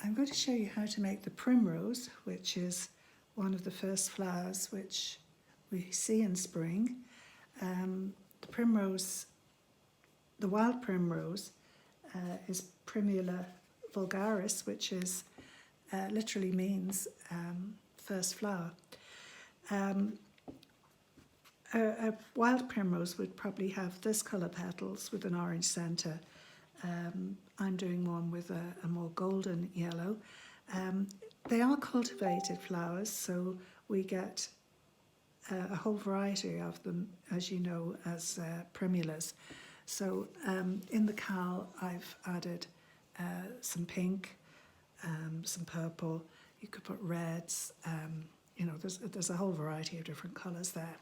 I'm going to show you how to make the primrose, which is one of the first flowers which we see in spring. The primrose, the wild primrose, is Primula vulgaris, which is literally means first flower. A wild primrose would probably have this colour petals with an orange centre. I'm doing one with a more golden yellow. They are cultivated flowers, so we get a whole variety of them, as you know, as primulas. So in the cowl I've added some pink, some purple, you could put reds, you know, there's a whole variety of different colours there.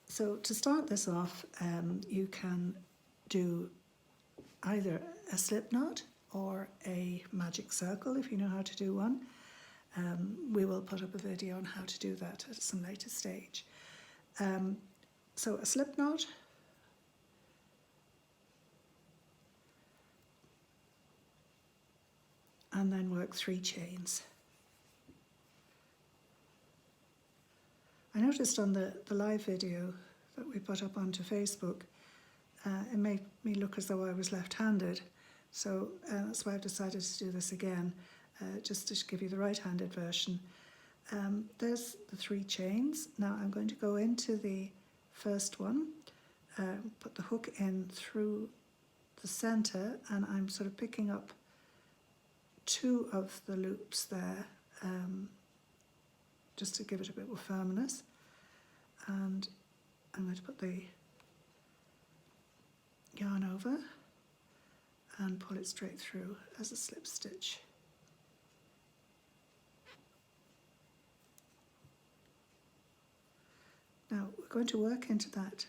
So to start this off, you can do either a slip knot or a magic circle if you know how to do one. We will put up a video on how to do that at some later stage. So a slip knot, and then work 3 chains. I noticed on the live video that we put up onto Facebook, it made me look as though I was left-handed, so that's why I've decided to do this again, just to give you the right-handed version. There's the 3 chains. Now I'm going to go into the first one, put the hook in through the centre, and I'm sort of picking up 2 of the loops there, just to give it a bit more firmness, and I'm going to put the yarn over and pull it straight through as a slip stitch. Now we're going to work into that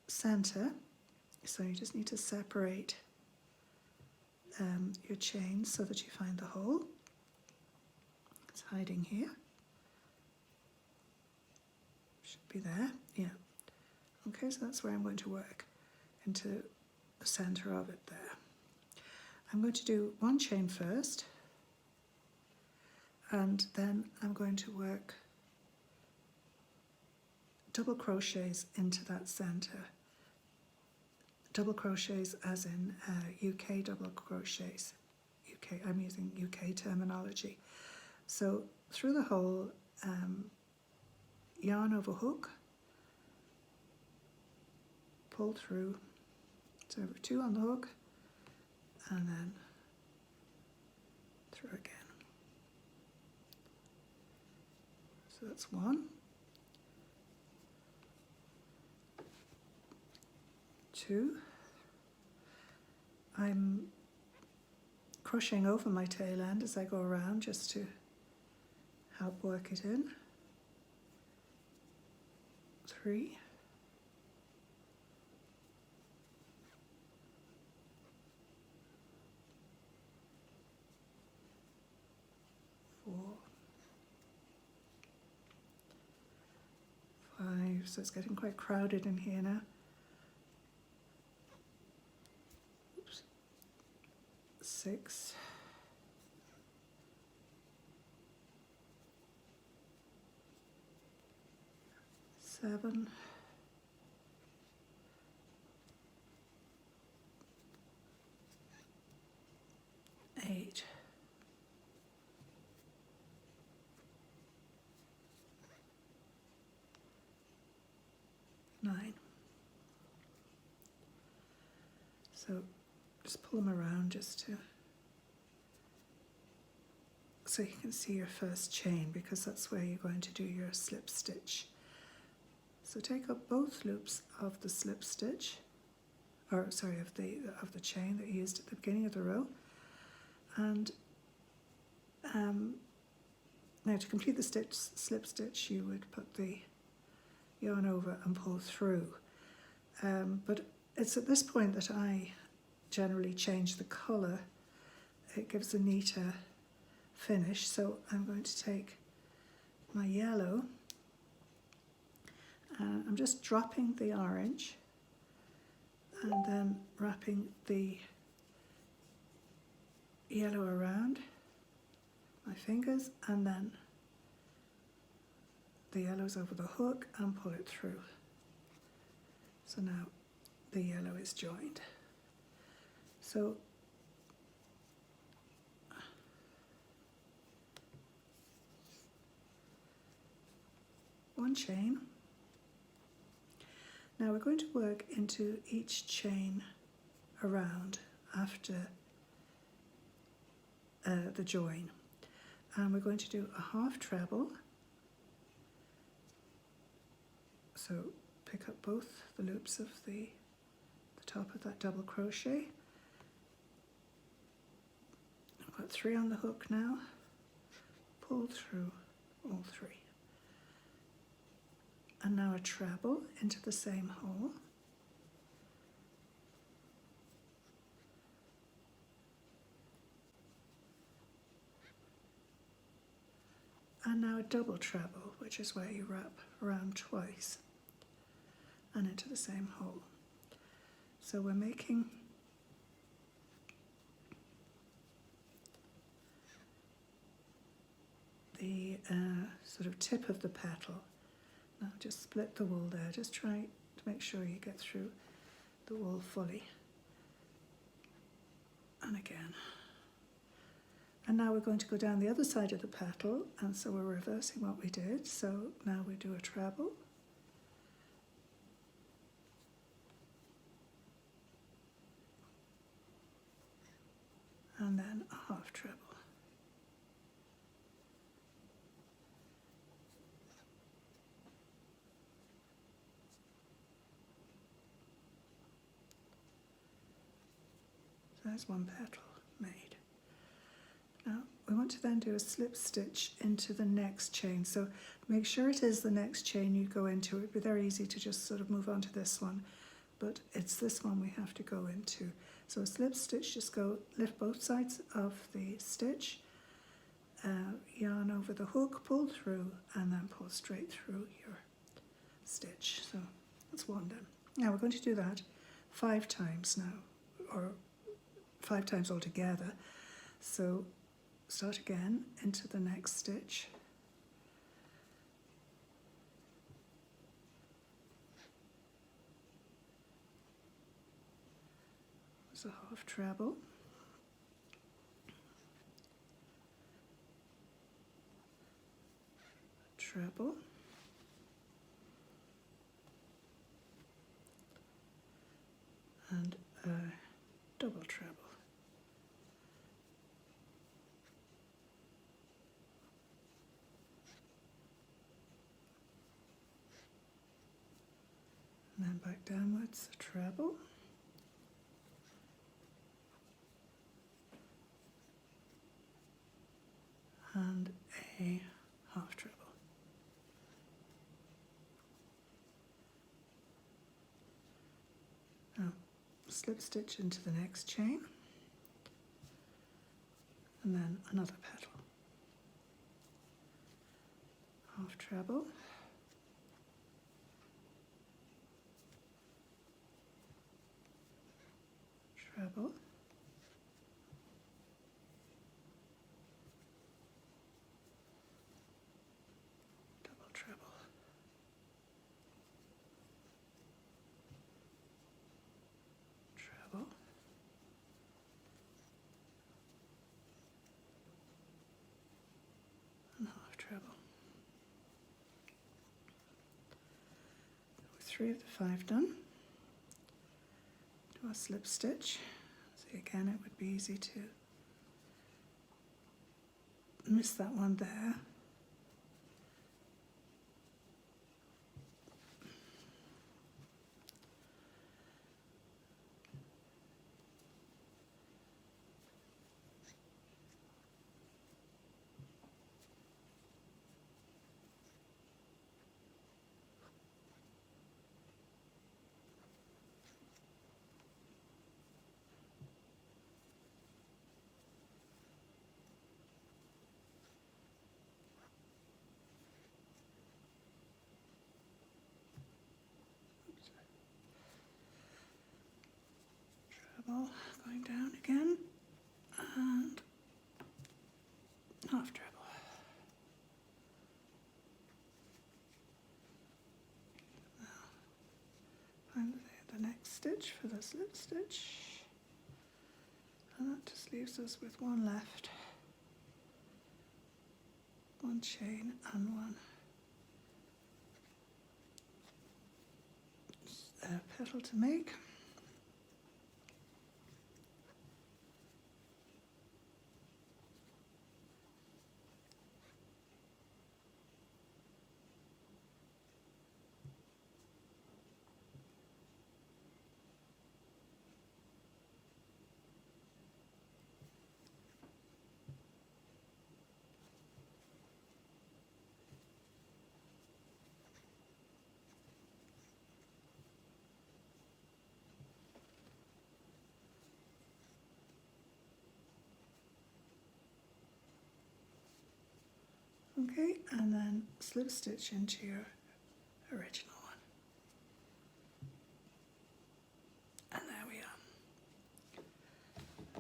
centre, so you just need to separate your chains so that you find the hole. It's hiding here. Should be there, yeah. Okay, so that's where I'm going to work, into the centre of it there. I'm going to do 1 chain first, and then I'm going to work double crochets into that centre. Double crochets as in UK double crochets. UK, I'm using UK terminology. So through the hole, yarn over hook, pull through, so 2 on the hook, and then through again. So that's 1, 2. I'm crocheting over my tail end as I go around just to help work it in. 3. 4. 5. So it's getting quite crowded in here now. 6. 7. 8. 9. So just pull them around just to, so you can see your first chain, because that's where you're going to do your slip stitch. So take up both loops of the slip stitch, or sorry, of the chain that you used at the beginning of the row, and now to complete the slip stitch, you would put the yarn over and pull through. But it's at this point that I generally change the colour. It gives a neater finish. So I'm going to take my yellow, and I'm just dropping the orange and then wrapping the yellow around my fingers, and then the yellow's over the hook and pull it through. So now the yellow is joined. So one chain. Now we're going to work into each chain around after the join, and we're going to do a half treble. So pick up both the loops of the top of that double crochet. I've got 3 on the hook now. Pull through all 3. And now a treble into the same hole. And now a double treble, which is where you wrap around twice and into the same hole. So we're making the sort of tip of the petal. Now just split the wool there, just try to make sure you get through the wool fully. And again. And now we're going to go down the other side of the petal, and so we're reversing what we did. So now we do a treble. And then a half treble. So there's one petal made. Now we want to then do a slip stitch into the next chain. So make sure it is the next chain you go into. It'd be very easy to just sort of move on to this one, but it's this one we have to go into. So a slip stitch, just go lift both sides of the stitch, yarn over the hook, pull through, and then pull straight through your stitch. So that's one done. Now we're going to do that 5 times now, or 5 times altogether. So start again into the next stitch. There's a half treble. Treble. And a double treble. And then back downwards, a treble. And a half treble. Now slip stitch into the next chain, and then another petal. Half treble. Treble. Double treble. Treble. And half treble. With 3 of the 5 done, do a slip stitch. See, again, it would be easy to miss that one there. Going down again, and stitch for the slip stitch, and that just leaves us with one left, one chain and one petal to make. Okay, and then slip stitch into your original one. And there we are.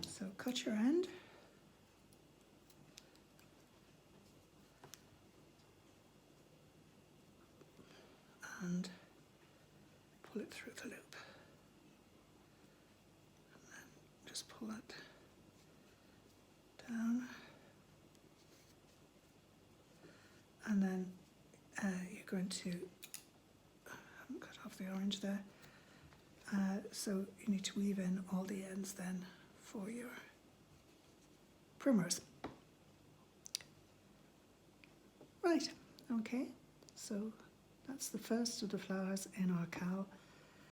So cut your end. And pull it through the loop. And then just pull it down. And then you're going to, I haven't cut off the orange there, so you need to weave in all the ends then for your primrose. Right, okay, so that's the first of the flowers in our cowl.